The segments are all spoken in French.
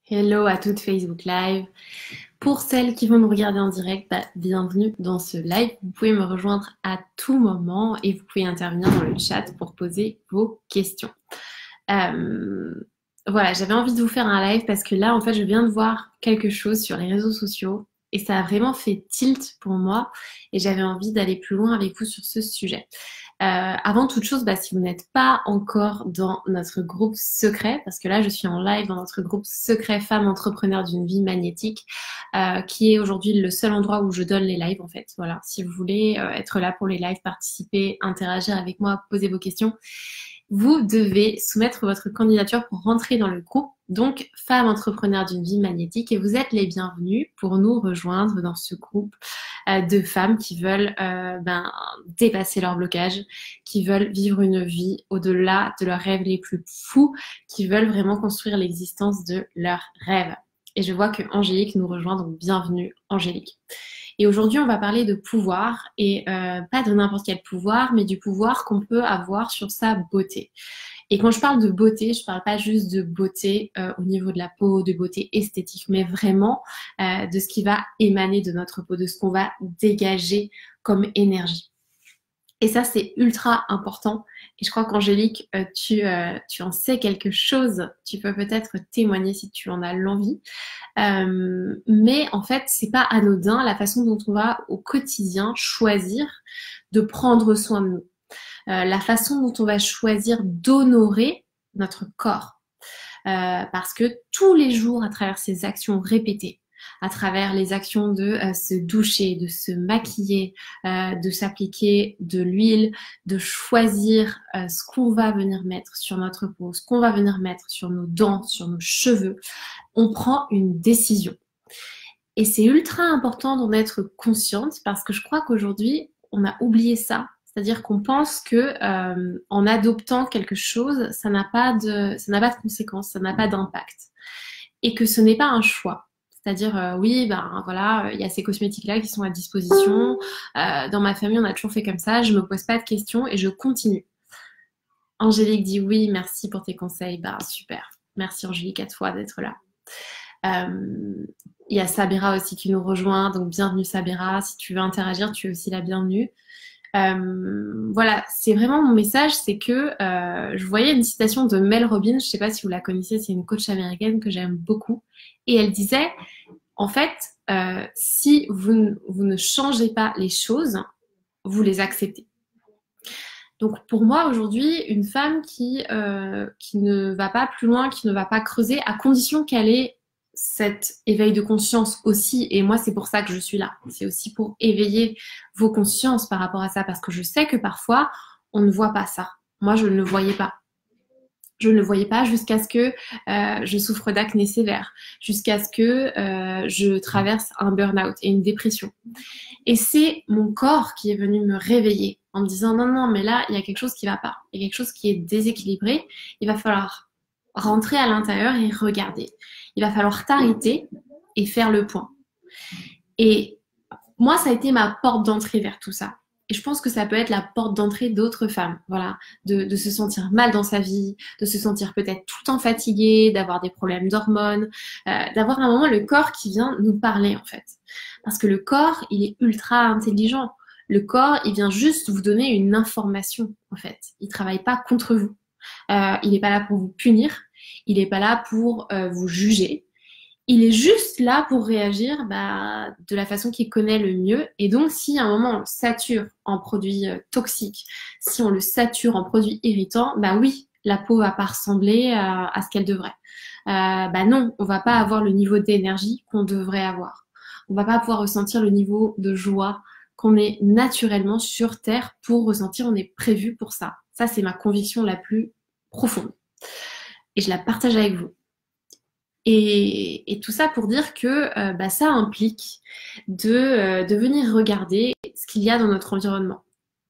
Hello à toutes Facebook Live. Pour celles qui vont me regarder en direct, bienvenue dans ce live. Vous pouvez me rejoindre à tout moment et vous pouvez intervenir dans le chat pour poser vos questions. Euh, voilà, j'avais envie de vous faire un live parce que là, en fait, je viens de voir quelque chose sur les réseaux sociaux et ça a vraiment fait tilt pour moi et j'avais envie d'aller plus loin avec vous sur ce sujet. Avant toute chose, si vous n'êtes pas encore dans notre groupe secret, parce que là je suis en live dans notre groupe secret Femmes Entrepreneurs d'une vie magnétique, qui est aujourd'hui le seul endroit où je donne les lives en fait. Voilà, si vous voulez être là pour les lives, participer, interagir avec moi, poser vos questions, vous devez soumettre votre candidature pour rentrer dans le groupe, donc Femmes Entrepreneurs d'une vie magnétique, et vous êtes les bienvenus pour nous rejoindre dans ce groupe de femmes qui veulent dépasser leur blocage, qui veulent vivre une vie au-delà de leurs rêves les plus fous, qui veulent vraiment construire l'existence de leurs rêves. Et je vois que Angélique nous rejoint, donc bienvenue Angélique. Et aujourd'hui, on va parler de pouvoir, et pas de n'importe quel pouvoir, mais du pouvoir qu'on peut avoir sur sa beauté. Et quand je parle de beauté, je parle pas juste de beauté au niveau de la peau, de beauté esthétique, mais vraiment de ce qui va émaner de notre peau, de ce qu'on va dégager comme énergie. Et ça, c'est ultra important. Et je crois qu'Angélique, tu en sais quelque chose. Tu peux peut-être témoigner si tu en as l'envie. Mais en fait, c'est pas anodin la façon dont on va au quotidien choisir de prendre soin de nous. La façon dont on va choisir d'honorer notre corps. Parce que tous les jours, à travers ces actions répétées, à travers les actions de se doucher, de se maquiller, de s'appliquer de l'huile, de choisir ce qu'on va venir mettre sur notre peau, ce qu'on va venir mettre sur nos dents, sur nos cheveux, on prend une décision. Et c'est ultra important d'en être consciente parce que je crois qu'aujourd'hui, on a oublié ça. C'est-à-dire qu'on pense que en adoptant quelque chose, ça n'a pas de conséquences, ça n'a pas d'impact. Et que ce n'est pas un choix. C'est-à-dire, oui, voilà, il y a ces cosmétiques-là qui sont à disposition. Dans ma famille, on a toujours fait comme ça. Je me pose pas de questions et je continue. Angélique dit oui, merci pour tes conseils. Super. Merci Angélique à toi d'être là. Il y a Sabira aussi qui nous rejoint. Donc, bienvenue Sabira. Si tu veux interagir, tu es aussi la bienvenue. Voilà, c'est vraiment mon message, c'est que je voyais une citation de Mel Robbins, je sais pas si vous la connaissez, c'est une coach américaine que j'aime beaucoup, et elle disait, en fait, si vous ne changez pas les choses, vous les acceptez. Donc pour moi aujourd'hui, une femme qui ne va pas plus loin, qui ne va pas creuser, à condition qu'elle ait cet éveil de conscience aussi, et moi c'est pour ça que je suis là, c'est aussi pour éveiller vos consciences par rapport à ça, parce que je sais que parfois on ne voit pas ça. Moi je ne le voyais pas. Je ne le voyais pas jusqu'à ce que je souffre d'acné sévère, jusqu'à ce que je traverse un burn-out et une dépression. Et c'est mon corps qui est venu me réveiller en me disant non, non, mais là, il y a quelque chose qui va pas. Il y a quelque chose qui est déséquilibré. Il va falloir rentrer à l'intérieur et regarder. Il va falloir t'arrêter et faire le point. Et moi, ça a été ma porte d'entrée vers tout ça. Et je pense que ça peut être la porte d'entrée d'autres femmes, voilà, de se sentir mal dans sa vie, de se sentir peut-être tout le temps fatiguée, d'avoir des problèmes d'hormones, d'avoir à un moment le corps qui vient nous parler en fait. Parce que le corps, il est ultra intelligent. Le corps, il vient juste vous donner une information en fait. Il travaille pas contre vous. Il n'est pas là pour vous punir. Il n'est pas là pour vous juger. Il est juste là pour réagir de la façon qu'il connaît le mieux. Et donc, si à un moment on le sature en produits toxiques, si on le sature en produits irritants, oui, la peau va pas ressembler à ce qu'elle devrait. Non, on va pas avoir le niveau d'énergie qu'on devrait avoir. On va pas pouvoir ressentir le niveau de joie qu'on est naturellement sur Terre pour ressentir. On est prévu pour ça. Ça, c'est ma conviction la plus profonde. Et je la partage avec vous. Et tout ça pour dire que ça implique de venir regarder ce qu'il y a dans notre environnement.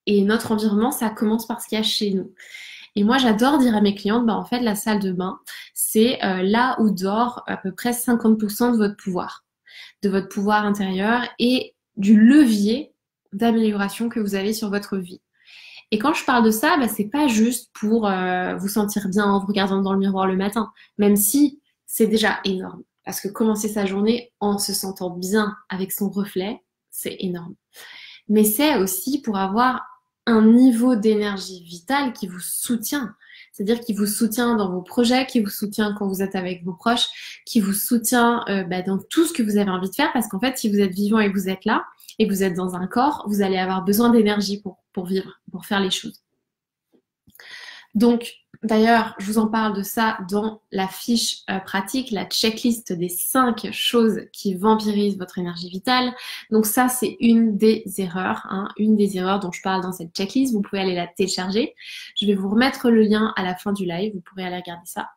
Et notre environnement, ça commence par ce qu'il y a chez nous. Et moi, j'adore dire à mes clientes, en fait, la salle de bain, c'est là où dort à peu près 50% de votre pouvoir intérieur et du levier d'amélioration que vous avez sur votre vie. Et quand je parle de ça, c'est pas juste pour vous sentir bien en vous regardant dans le miroir le matin, même si c'est déjà énorme. Parce que commencer sa journée en se sentant bien avec son reflet, c'est énorme. Mais c'est aussi pour avoir un niveau d'énergie vitale qui vous soutient. C'est-à-dire qui vous soutient dans vos projets, qui vous soutient quand vous êtes avec vos proches, qui vous soutient dans tout ce que vous avez envie de faire. Parce qu'en fait, si vous êtes vivant et que vous êtes là, et que vous êtes dans un corps, vous allez avoir besoin d'énergie pour vivre, pour faire les choses. Donc, d'ailleurs, je vous en parle de ça dans la fiche pratique, la checklist des 5 choses qui vampirisent votre énergie vitale. Donc ça, c'est une des erreurs, une des erreurs dont je parle dans cette checklist. Vous pouvez aller la télécharger. Je vais vous remettre le lien à la fin du live. Vous pourrez aller regarder ça.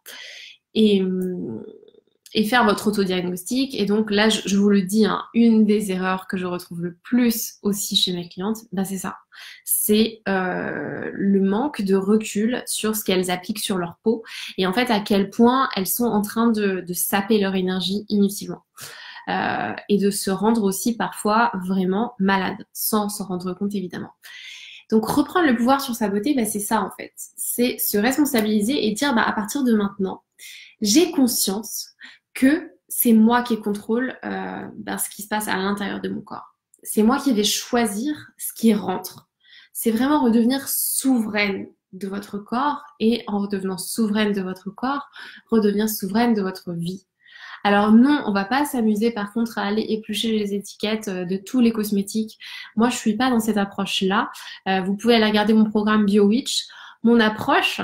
Et faire votre autodiagnostic. Et donc là, je vous le dis, une des erreurs que je retrouve le plus aussi chez mes clientes, c'est ça. C'est le manque de recul sur ce qu'elles appliquent sur leur peau et en fait à quel point elles sont en train de saper leur énergie inutilement. Et de se rendre aussi parfois vraiment malade, sans s'en rendre compte évidemment. Donc reprendre le pouvoir sur sa beauté, c'est ça en fait. C'est se responsabiliser et dire à partir de maintenant, j'ai conscience que c'est moi qui contrôle ce qui se passe à l'intérieur de mon corps. C'est moi qui vais choisir ce qui rentre. C'est vraiment redevenir souveraine de votre corps et en redevenant souveraine de votre corps, redevenir souveraine de votre vie. Alors non, on va pas s'amuser par contre à aller éplucher les étiquettes de tous les cosmétiques. Moi, je suis pas dans cette approche-là. Vous pouvez aller regarder mon programme BioWitch. Mon approche,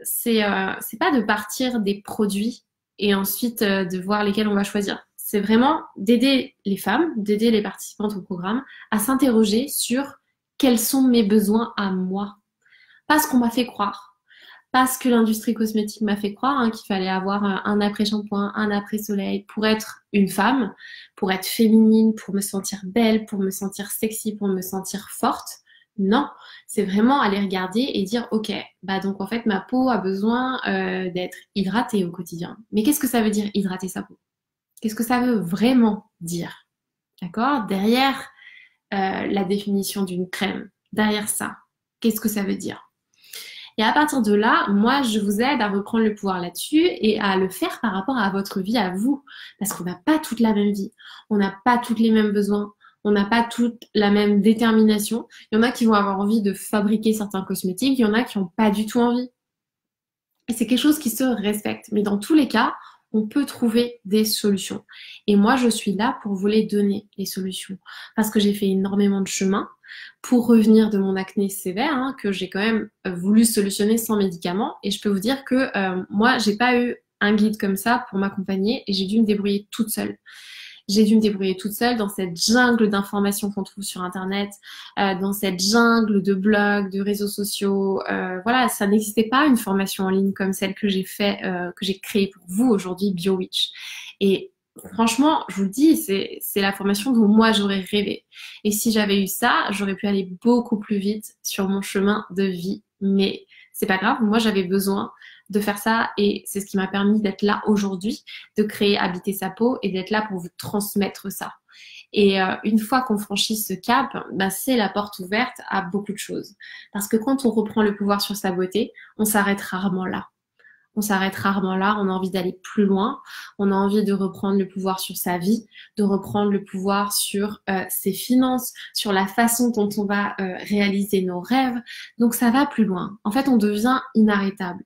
c'est pas de partir des produits et ensuite de voir lesquels on va choisir. C'est vraiment d'aider les femmes, d'aider les participantes au programme à s'interroger sur quels sont mes besoins à moi. Pas ce qu'on m'a fait croire. Parce que l'industrie cosmétique m'a fait croire qu'il fallait avoir un après-shampoing, un après-soleil pour être une femme, pour être féminine, pour me sentir belle, pour me sentir sexy, pour me sentir forte. Non, c'est vraiment aller regarder et dire ok, donc en fait ma peau a besoin d'être hydratée au quotidien. Mais qu'est-ce que ça veut dire hydrater sa peau? Qu'est-ce que ça veut vraiment dire? D'accord? Derrière la définition d'une crème, derrière ça, qu'est-ce que ça veut dire? Et à partir de là, moi, je vous aide à reprendre le pouvoir là-dessus et à le faire par rapport à votre vie, à vous. Parce qu'on n'a pas toute la même vie. On n'a pas tous les mêmes besoins. On n'a pas toute la même détermination. Il y en a qui vont avoir envie de fabriquer certains cosmétiques. Il y en a qui n'ont pas du tout envie. Et c'est quelque chose qui se respecte. Mais dans tous les cas, on peut trouver des solutions. Et moi, je suis là pour vous les donner, les solutions. Parce que j'ai fait énormément de chemin pour revenir de mon acné sévère, que j'ai quand même voulu solutionner sans médicaments. Et je peux vous dire que moi, j'ai pas eu un guide comme ça pour m'accompagner et j'ai dû me débrouiller toute seule. J'ai dû me débrouiller toute seule dans cette jungle d'informations qu'on trouve sur Internet, dans cette jungle de blogs, de réseaux sociaux. Voilà, ça n'existait pas une formation en ligne comme celle que j'ai créée pour vous aujourd'hui, BioWitch. Et franchement, je vous le dis, c'est la formation dont moi j'aurais rêvé. Et si j'avais eu ça, j'aurais pu aller beaucoup plus vite sur mon chemin de vie. Mais c'est pas grave, moi j'avais besoin de faire ça et c'est ce qui m'a permis d'être là aujourd'hui, de créer Habiter sa peau et d'être là pour vous transmettre ça. Et une fois qu'on franchit ce cap, c'est la porte ouverte à beaucoup de choses. Parce que quand on reprend le pouvoir sur sa beauté, on s'arrête rarement là. On s'arrête rarement là, on a envie d'aller plus loin, on a envie de reprendre le pouvoir sur sa vie, de reprendre le pouvoir sur ses finances, sur la façon dont on va réaliser nos rêves. Donc ça va plus loin. En fait, on devient inarrêtable.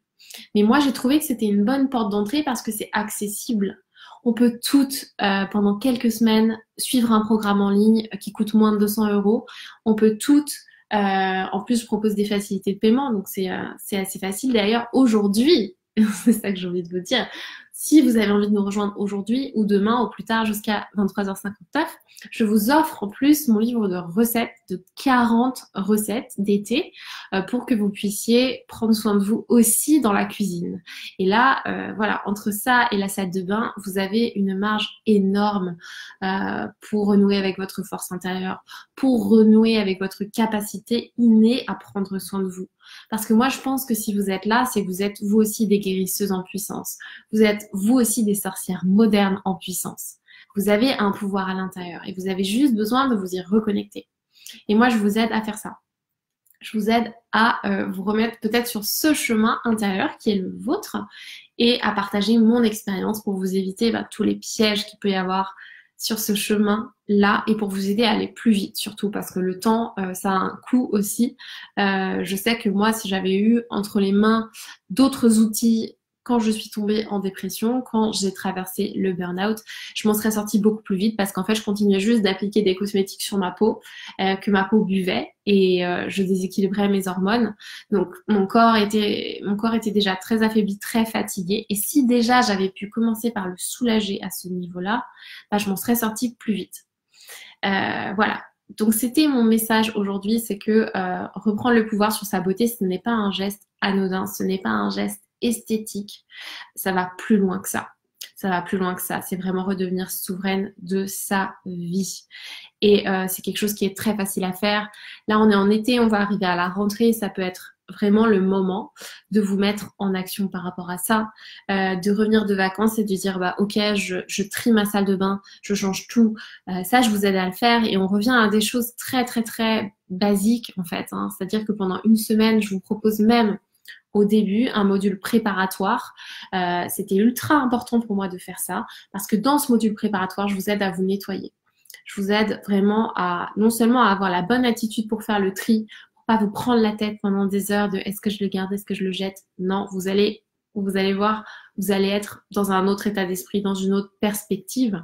Mais moi, j'ai trouvé que c'était une bonne porte d'entrée parce que c'est accessible. On peut toutes, pendant quelques semaines, suivre un programme en ligne qui coûte moins de 200 €. On peut toutes, en plus, je propose des facilités de paiement, donc c'est assez facile. D'ailleurs, aujourd'hui, c'est ça que j'ai envie de vous dire. Si vous avez envie de nous rejoindre aujourd'hui ou demain ou plus tard jusqu'à 23h59, je vous offre en plus mon livre de recettes, de 40 recettes d'été pour que vous puissiez prendre soin de vous aussi dans la cuisine. Et là, voilà, entre ça et la salle de bain, vous avez une marge énorme pour renouer avec votre force intérieure, pour renouer avec votre capacité innée à prendre soin de vous. Parce que moi, je pense que si vous êtes là, c'est que vous êtes vous aussi des guérisseuses en puissance. Vous êtes vous aussi des sorcières modernes en puissance. Vous avez un pouvoir à l'intérieur et vous avez juste besoin de vous y reconnecter. Et moi, je vous aide à faire ça. Je vous aide à vous remettre peut-être sur ce chemin intérieur qui est le vôtre et à partager mon expérience pour vous éviter tous les pièges qu'il peut y avoir sur ce chemin-là et pour vous aider à aller plus vite surtout parce que le temps, ça a un coût aussi. Je sais que moi, si j'avais eu entre les mains d'autres outils quand je suis tombée en dépression, quand j'ai traversé le burn-out, je m'en serais sortie beaucoup plus vite parce qu'en fait, je continuais juste d'appliquer des cosmétiques sur ma peau, que ma peau buvait et je déséquilibrais mes hormones. Donc, mon corps était déjà très affaibli, très fatigué. Et si déjà j'avais pu commencer par le soulager à ce niveau-là, je m'en serais sortie plus vite. Voilà. Donc, c'était mon message aujourd'hui, c'est que reprendre le pouvoir sur sa beauté, ce n'est pas un geste anodin, ce n'est pas un geste esthétique, ça va plus loin que ça. Ça va plus loin que ça. C'est vraiment redevenir souveraine de sa vie. Et c'est quelque chose qui est très facile à faire. Là, on est en été, on va arriver à la rentrée. Ça peut être vraiment le moment de vous mettre en action par rapport à ça, de revenir de vacances et de dire ok, je trie ma salle de bain, je change tout. Ça, je vous aide à le faire et on revient à des choses très très très basiques en fait. C'est-à-dire que pendant une semaine, je vous propose même au début un module préparatoire. C'était ultra important pour moi de faire ça parce que dans ce module préparatoire, je vous aide à vous nettoyer. Je vous aide vraiment à non seulement à avoir la bonne attitude pour faire le tri, pour pas vous prendre la tête pendant des heures de est-ce que je le garde, est-ce que je le jette. Non, vous allez voir, vous allez être dans un autre état d'esprit, dans une autre perspective.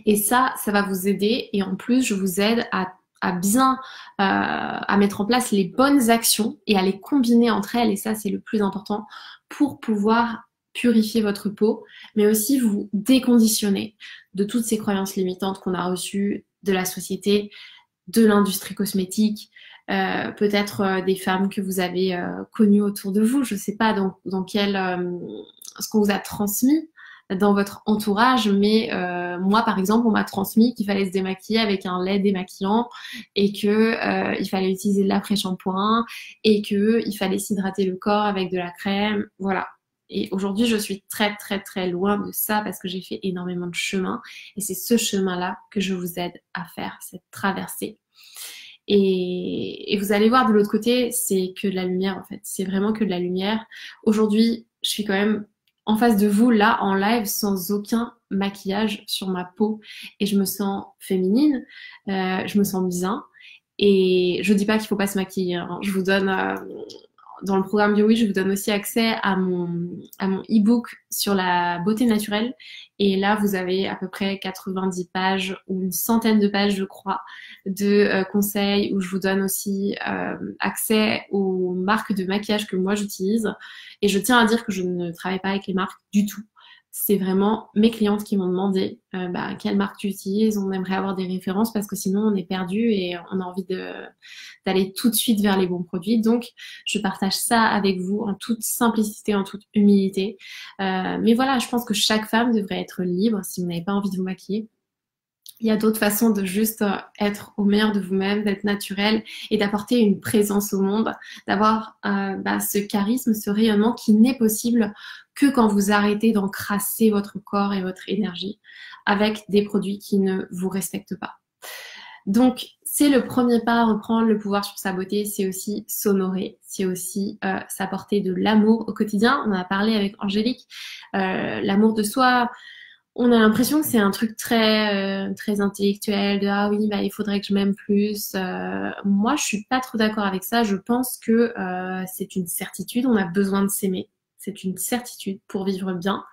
Et ça va vous aider. Et en plus, je vous aide à bien à mettre en place les bonnes actions et à les combiner entre elles. Et ça, c'est le plus important pour pouvoir purifier votre peau, mais aussi vous déconditionner de toutes ces croyances limitantes qu'on a reçues de la société, de l'industrie cosmétique, peut-être des femmes que vous avez connues autour de vous. Je ne sais pas dans quel ce qu'on vous a transmis dans votre entourage, mais moi par exemple on m'a transmis qu'il fallait se démaquiller avec un lait démaquillant et que il fallait utiliser de l'après-shampoing et que il fallait s'hydrater le corps avec de la crème, voilà. Et aujourd'hui je suis très très très loin de ça parce que j'ai fait énormément de chemin et c'est ce chemin-là que je vous aide à faire, cette traversée. Et vous allez voir de l'autre côté, c'est que de la lumière en fait, c'est vraiment que de la lumière. Aujourd'hui, je suis quand même en face de vous, là, en live, sans aucun maquillage sur ma peau. Et je me sens féminine, je me sens bien. Et je dis pas qu'il faut pas se maquiller. Je vous donne, dans le programme BioWish, je vous donne aussi accès à mon e-book sur la beauté naturelle. Et là, vous avez à peu près 90 pages ou une centaine de pages, je crois, de conseils où je vous donne aussi accès aux marques de maquillage que moi j'utilise. Et je tiens à dire que je ne travaille pas avec les marques du tout. C'est vraiment mes clientes qui m'ont demandé quelle marque tu utilises, on aimerait avoir des références parce que sinon on est perdu et on a envie d'aller tout de suite vers les bons produits. Donc je partage ça avec vous en toute simplicité, en toute humilité. Mais voilà, je pense que chaque femme devrait être libre si vous n'avez pas envie de vous maquiller. Il y a d'autres façons de juste être au meilleur de vous-même, d'être naturel et d'apporter une présence au monde, d'avoir ce charisme, ce rayonnement qui n'est possible que quand vous arrêtez d'encrasser votre corps et votre énergie avec des produits qui ne vous respectent pas. Donc, c'est le premier pas à reprendre le pouvoir sur sa beauté, c'est aussi s'honorer, c'est aussi s'apporter de l'amour au quotidien. On en a parlé avec Angélique, l'amour de soi. On a l'impression que c'est un truc très très intellectuel de ah oui il faudrait que je m'aime plus. Moi je suis pas trop d'accord avec ça. Je pense que c'est une certitude. On a besoin de s'aimer. C'est une certitude pour vivre bien.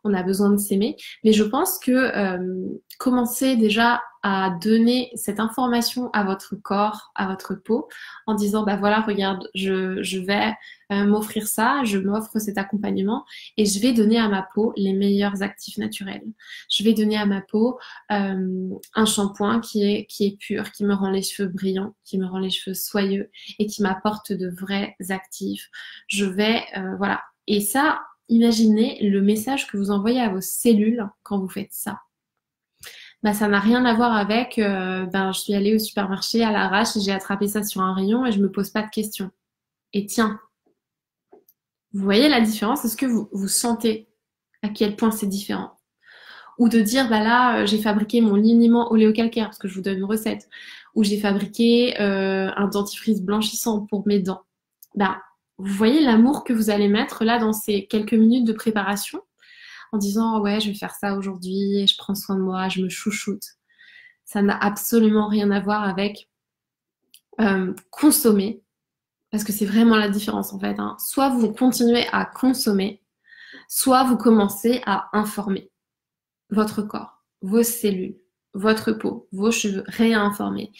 On a besoin de s'aimer. Mais je pense que commencer déjà à donner cette information à votre corps, à votre peau, en disant voilà regarde je vais m'offrir ça, je m'offre cet accompagnement et je vais donner à ma peau les meilleurs actifs naturels. Je vais donner à ma peau un shampoing qui est pur, qui me rend les cheveux brillants, qui me rend les cheveux soyeux et qui m'apporte de vrais actifs. Je vais voilà. Et ça, imaginez le message que vous envoyez à vos cellules quand vous faites ça. Ça n'a rien à voir avec je suis allée au supermarché à l'arrache et j'ai attrapé ça sur un rayon et je me pose pas de questions. Et tiens, vous voyez la différence? Est-ce que vous sentez à quel point c'est différent? Ou de dire là j'ai fabriqué mon liniment oléocalcaire parce que je vous donne une recette, ou j'ai fabriqué un dentifrice blanchissant pour mes dents. vous voyez l'amour que vous allez mettre là dans ces quelques minutes de préparation en disant ouais, je vais faire ça aujourd'hui, je prends soin de moi, je me chouchoute. Ça n'a absolument rien à voir avec consommer, parce que c'est vraiment la différence en fait, hein. Soit vous continuez à consommer, soit vous commencez à informer votre corps, vos cellules, votre peau, vos cheveux, réinformer.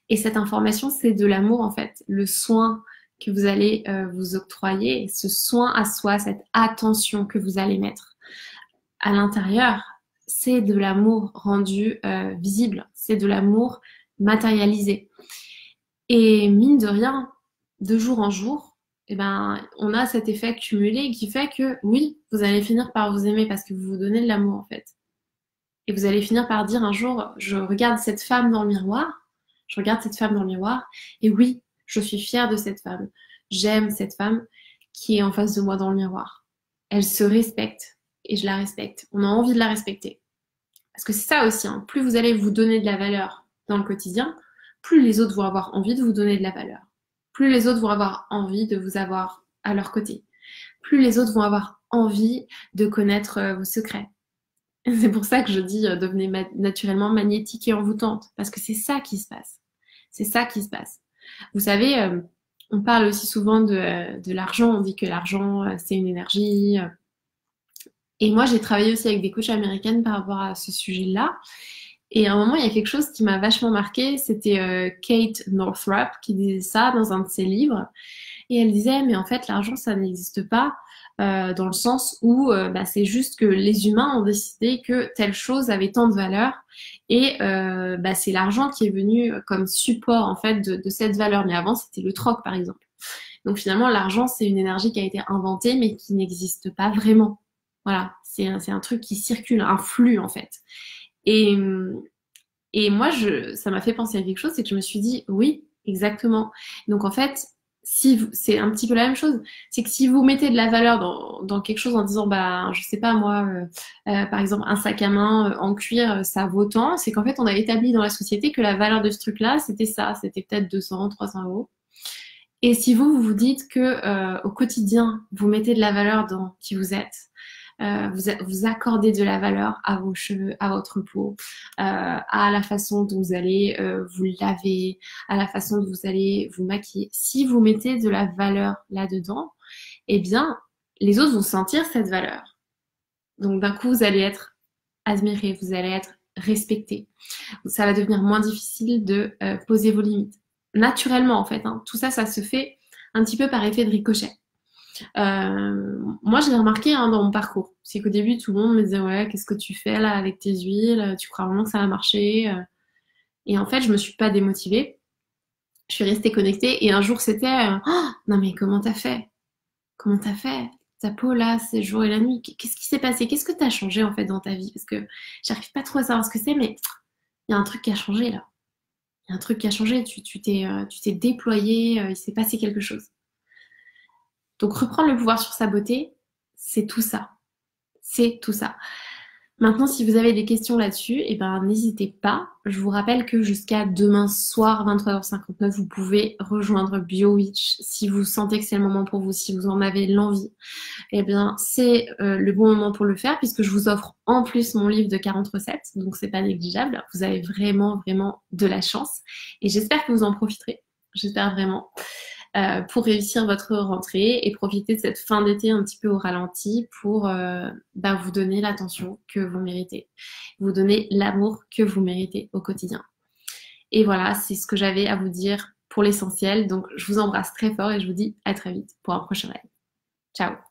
Et cette information, c'est de l'amour en fait, le soin que vous allez vous octroyer, ce soin à soi, cette attention que vous allez mettre à l'intérieur, c'est de l'amour rendu visible, c'est de l'amour matérialisé. Et mine de rien, de jour en jour, eh ben, on a cet effet cumulé qui fait que oui, vous allez finir par vous aimer parce que vous vous donnez de l'amour en fait. Et vous allez finir par dire un jour, je regarde cette femme dans le miroir, je regarde cette femme dans le miroir, et oui, je suis fière de cette femme. J'aime cette femme qui est en face de moi dans le miroir. Elle se respecte, et je la respecte. On a envie de la respecter. Parce que c'est ça aussi, hein. Plus vous allez vous donner de la valeur dans le quotidien, plus les autres vont avoir envie de vous donner de la valeur. Plus les autres vont avoir envie de vous avoir à leur côté. Plus les autres vont avoir envie de connaître vos secrets. C'est pour ça que je dis devenez naturellement magnétique et envoûtante, parce que c'est ça qui se passe. C'est ça qui se passe. Vous savez, on parle aussi souvent de l'argent, on dit que l'argent, c'est une énergie. Et moi, j'ai travaillé aussi avec des coachs américaines par rapport à ce sujet-là. Et à un moment, il y a quelque chose qui m'a vachement marqué, c'était Kate Northrup qui disait ça dans un de ses livres. Et elle disait, mais en fait, l'argent, ça n'existe pas dans le sens où bah, c'est juste que les humains ont décidé que telle chose avait tant de valeur et bah, c'est l'argent qui est venu comme support en fait de cette valeur. Mais avant, c'était le troc, par exemple. Donc finalement, l'argent, c'est une énergie qui a été inventée, mais qui n'existe pas vraiment. Voilà, c'est un truc qui circule, un flux en fait. Et, et moi, ça m'a fait penser à quelque chose, c'est que je me suis dit, oui, exactement. Donc en fait, c'est un petit peu la même chose. C'est que si vous mettez de la valeur dans quelque chose en disant, bah, je sais pas moi, par exemple, un sac à main en cuir, ça vaut tant, c'est qu'en fait, on a établi dans la société que la valeur de ce truc-là, c'était ça, c'était peut-être 200, 300 euros. Et si vous vous dites que au quotidien, vous mettez de la valeur dans qui vous êtes, vous accordez de la valeur à vos cheveux, à votre peau, à la façon dont vous allez vous laver, à la façon dont vous allez vous maquiller. Si vous mettez de la valeur là-dedans, eh bien, les autres vont sentir cette valeur. Donc d'un coup, vous allez être admiré, vous allez être respecté. Ça va devenir moins difficile de poser vos limites. Naturellement, en fait, hein. Tout ça, ça se fait un petit peu par effet de ricochet. Moi, je l'ai remarqué hein, dans mon parcours. C'est qu'au début, tout le monde me disait ouais, qu'est-ce que tu fais là avec tes huiles? Tu crois vraiment que ça va marcher? Et en fait, je me suis pas démotivée. Je suis restée connectée. Et un jour, c'était oh, non mais comment t'as fait? Comment t'as fait? Ta peau là, c'est le jour et la nuit. Qu'est-ce qui s'est passé? Qu'est-ce que t'as changé en fait dans ta vie? Parce que j'arrive pas trop à savoir ce que c'est, mais il y a un truc qui a changé là. Il y a un truc qui a changé. Tu t'es déployé. Il s'est passé quelque chose. Donc reprendre le pouvoir sur sa beauté, c'est tout ça. C'est tout ça. Maintenant, si vous avez des questions là-dessus, eh ben, n'hésitez pas. Je vous rappelle que jusqu'à demain soir, 23h59, vous pouvez rejoindre BioWitch si vous sentez que c'est le moment pour vous, si vous en avez l'envie. Eh bien, c'est le bon moment pour le faire puisque je vous offre en plus mon livre de 40 recettes. Donc, c'est pas négligeable. Vous avez vraiment, vraiment de la chance. Et j'espère que vous en profiterez. J'espère vraiment. Pour réussir votre rentrée et profiter de cette fin d'été un petit peu au ralenti pour vous donner l'attention que vous méritez, vous donner l'amour que vous méritez au quotidien. Et voilà, c'est ce que j'avais à vous dire pour l'essentiel. Donc, je vous embrasse très fort et je vous dis à très vite pour un prochain live. Ciao!